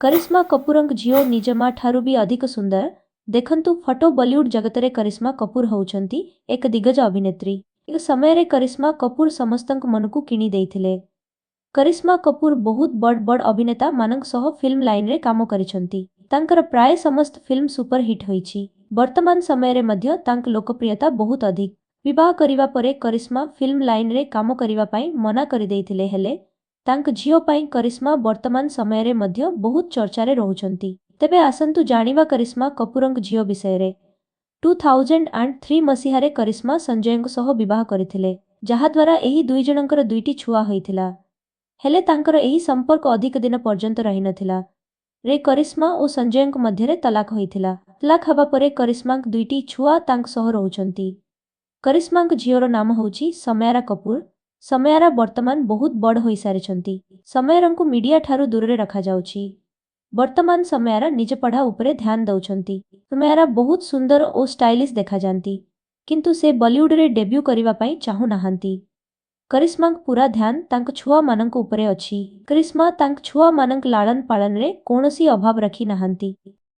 करिश्मा कपूरଙ୍କ झियो निज मां ठारू भी अधिक सुंदर देखंतु फटो बॉलीवुड जगतरे करिश्मा कपूर होउछंती एक दिग्गज अभिनेत्री। एक समय रे करिश्मा कपूर समस्तक मन को किणी देइथिले। करिश्मा कपूर बहुत बड़ बड़ अभिनेता मानक सह फिल्म लाइन रे काम करिसंती। तांकर प्राय समस्त फिल्म सुपर हिट होईछि। वर्तमान समय रे मध्य तांक लोकप्रियता बहुत अधिक। विवाह करिवा परे करिश्मा फिल्म लाइन रे काम करिवा पाई मना करि देइथिले हेले तांक झियो पाई करिश्मा वर्तमान समय रे मध्य बहुत चर्चा रे रहुचंती। तेबे आसंतु जानिवा करिश्मा कपूरଙ୍କ झियो विषय रे। 2003 मसीहा रे करिश्मा संजयଙ୍କ सह विवाह करिथिले जहा द्वारा एही दुई जनकर दुईटी छुआ होइथिला। हेले तांकर एही संपर्क अधिक दिन पर्यंत रहि नथिला। रे करिश्मा और संजयଙ୍କ मध्यरे तलाक होइथिला। तलाक हबा परे करिश्माଙ୍କ दुईटी छुआ तांक सह रहुचंती। करिश्माଙ୍କ झियोर नाम होउछि समयारा कपूर। समयारा वर्तमान बहुत बड़ होई सारिछंती। समयारंकु मीडिया ठारू दूर रे रखा जाउछि। वर्तमान समयारा निज पढ़ा उपरे ध्यान दउछंती। समयारा बहुत सुंदर और स्टाइलिश देखा जानती किंतु से बॉलीवुड रे डेब्यू करिवा पाई चाहू नाहंती। करिश्मांक पूरा ध्यान तांक छुआ मानंक उपरे अछि। करिश्मा तांक छुआ मानंक लालन पालन रे कोनोसी अभाव रखी नाहंती।